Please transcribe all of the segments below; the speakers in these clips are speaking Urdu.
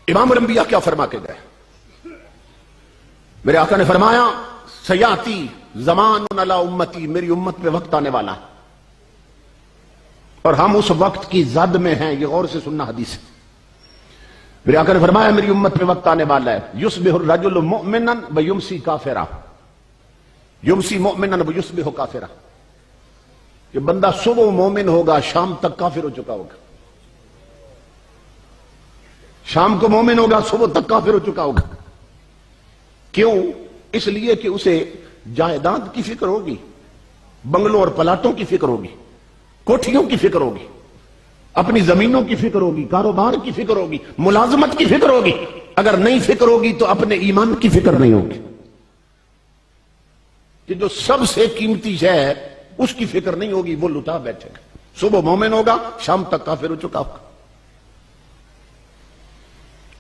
امام الانبیاء کیا فرما کے گئے؟ میرے آقا نے فرمایا سیاتی زمان علی امتی، میری امت پہ وقت آنے والا ہے اور ہم اس وقت کی زد میں ہیں. یہ غور سے سننا حدیث ہے. میرے آقا نے فرمایا میری امت پہ وقت آنے والا ہے یصبح الرجل مؤمنا ویمسی کافرا، یمسی مؤمنا ویصبح کافرا، کہ بندہ صبح مومن ہوگا شام تک کافر ہو چکا ہوگا. شام کو مومن ہوگا صبح تک کافر ہو چکا ہوگا. کیوں؟ اس لیے کہ اسے جائیداد کی فکر ہوگی، بنگلوں اور پلاٹوں کی فکر ہوگی، کوٹھیوں کی فکر ہوگی، اپنی زمینوں کی فکر ہوگی، کاروبار کی فکر ہوگی، ملازمت کی فکر ہوگی. اگر نہیں فکر ہوگی تو اپنے ایمان کی فکر نہیں ہوگی کہ جو سب سے قیمتی شے ہے اس کی فکر نہیں ہوگی، وہ لٹا بیٹھے گا. صبح مومن ہوگا شام تک کافر ہو چکا ہوگا.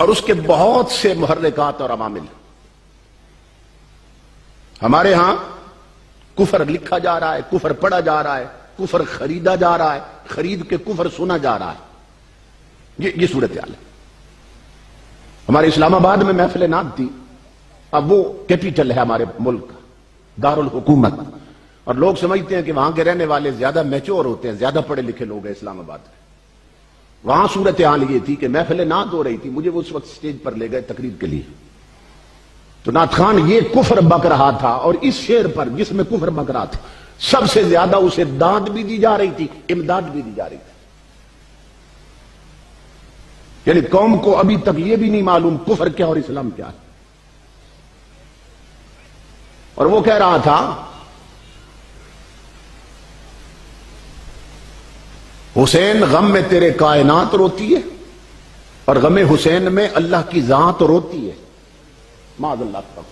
اور اس کے بہت سے محرکات اور عوامل. ہمارے ہاں کفر لکھا جا رہا ہے، کفر پڑھا جا رہا ہے، کفر خریدا جا رہا ہے، خرید کے کفر سنا جا رہا ہے. یہ صورتحال ہے. ہمارے اسلام آباد میں محفل نعت تھی. اب وہ کیپیٹل ہے ہمارے ملک کا، دارالحکومت، اور لوگ سمجھتے ہیں کہ وہاں کے رہنے والے زیادہ میچور ہوتے ہیں، زیادہ پڑھے لکھے لوگ ہیں اسلام آباد میں. وہاں صورتحال یہ تھی کہ محفل نعت ہو رہی تھی. مجھے وہ اس وقت سٹیج پر لے گئے تقریر کے لیے، تو نعت خان یہ کفر بک رہا تھا، اور اس شعر پر جس میں کفر بک رہا تھا سب سے زیادہ اسے داد بھی دی جا رہی تھی، امداد بھی دی جا رہی تھی. یعنی قوم کو ابھی تک یہ بھی نہیں معلوم کفر کیا اور اسلام کیا ہے. اور وہ کہہ رہا تھا حسین غم میں تیرے کائنات روتی ہے اور غم حسین میں اللہ کی ذات روتی ہے. معاذ اللہ کا.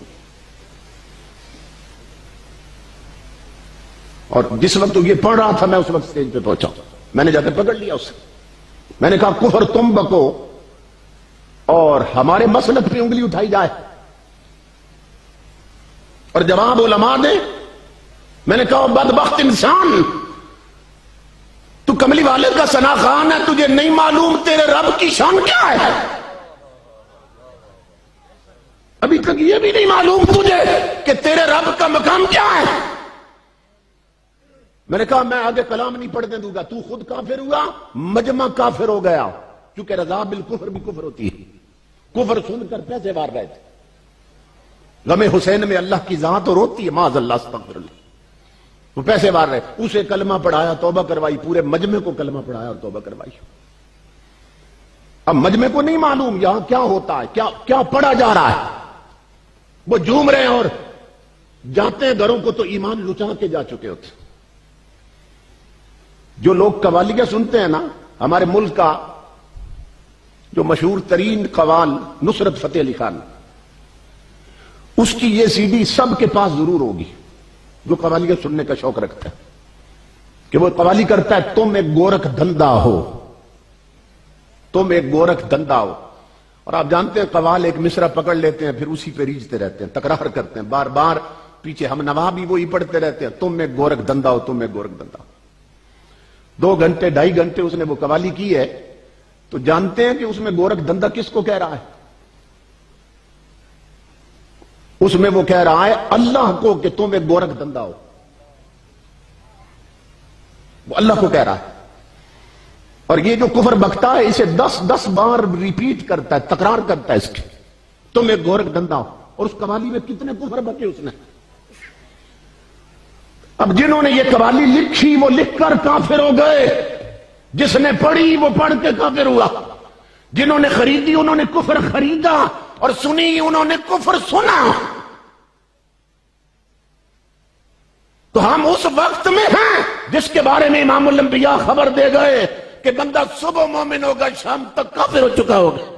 اور جس وقت یہ پڑھ رہا تھا میں اس وقت سٹیج پہ پہنچا، میں نے جا کے پکڑ لیا اسے. میں نے کہا کفر تم بکو اور ہمارے مسلک پہ انگلی اٹھائی جائے اور جواب علماء دے. میں نے کہا بدبخت انسان، تو کملی والے کا ثنا خان ہے، تجھے نہیں معلوم تیرے رب کی شان کیا ہے؟ ابھی تک یہ بھی نہیں معلوم تجھے کہ تیرے رب کا مقام کیا ہے؟ میں نے کہا میں آگے کلام نہیں پڑھنے دوں گا. تو خود کافر ہوا، مجمع کافر ہو گیا، کیونکہ رضا بالکفر بھی کفر ہوتی ہے. کفر سن کر پیسے وار رہے تھے. غم حسین میں اللہ کی ذات روتی ہے. معاذ اللہ استغفر اللہ. وہ پیسے وار رہے، اسے کلمہ پڑھایا، توبہ کروائی، پورے مجمع کو کلمہ پڑھایا اور توبہ کروائی. اب مجمع کو نہیں معلوم یہاں کیا ہوتا ہے، کیا پڑھا جا رہا ہے. وہ جھوم رہے ہیں اور جاتے ہیں گھروں کو تو ایمان لٹا کے جا چکے ہوتے. جو لوگ قوالیاں سنتے ہیں نا، ہمارے ملک کا جو مشہور ترین قوال نصرت فتح علی خان، اس کی یہ سی ڈی سب کے پاس ضرور ہوگی جو قوالیاں سننے کا شوق رکھتا ہے. کہ وہ قوالی کرتا ہے تم ایک گورکھ دھندا ہو، تم ایک گورکھ دھندا ہو. اور آپ جانتے ہیں قوال ایک مصرع پکڑ لیتے ہیں پھر اسی پہ ریجتے رہتے ہیں، تکرار کرتے ہیں بار بار. پیچھے ہم نوا بھی وہی پڑھتے رہتے ہیں تم ایک گورکھ دھندا ہو، تم ایک گورکھ دھندا ہو. 2 گھنٹے 2.5 گھنٹے اس نے وہ قوالی کی ہے. تو جانتے ہیں کہ اس میں گورکھ دھندا کس کو کہہ رہا ہے؟ اس میں وہ کہہ رہا ہے اللہ کو کہ تم ایک گورکھ دھندا ہو. وہ اللہ کو کہہ رہا ہے. اور یہ جو کفر بکتا ہے اسے 10 بار ریپیٹ کرتا ہے، تکرار کرتا ہے اس کی، تم ایک گورکھ دھندا ہو. اور اس قوالی میں کتنے کفر بکے اس نے. اب جنہوں نے یہ قوالی لکھی وہ لکھ کر کافر ہو گئے، جس نے پڑھی وہ پڑھ کے کافر ہوا. جنہوں نے خریدی انہوں نے کفر خریدا، اور سنی انہوں نے کفر سنا. تو ہم اس وقت میں ہیں جس کے بارے میں امام الانبیاء خبر دے گئے کہ بندہ صبح مومن ہوگا شام تک کافر ہو چکا ہوگا.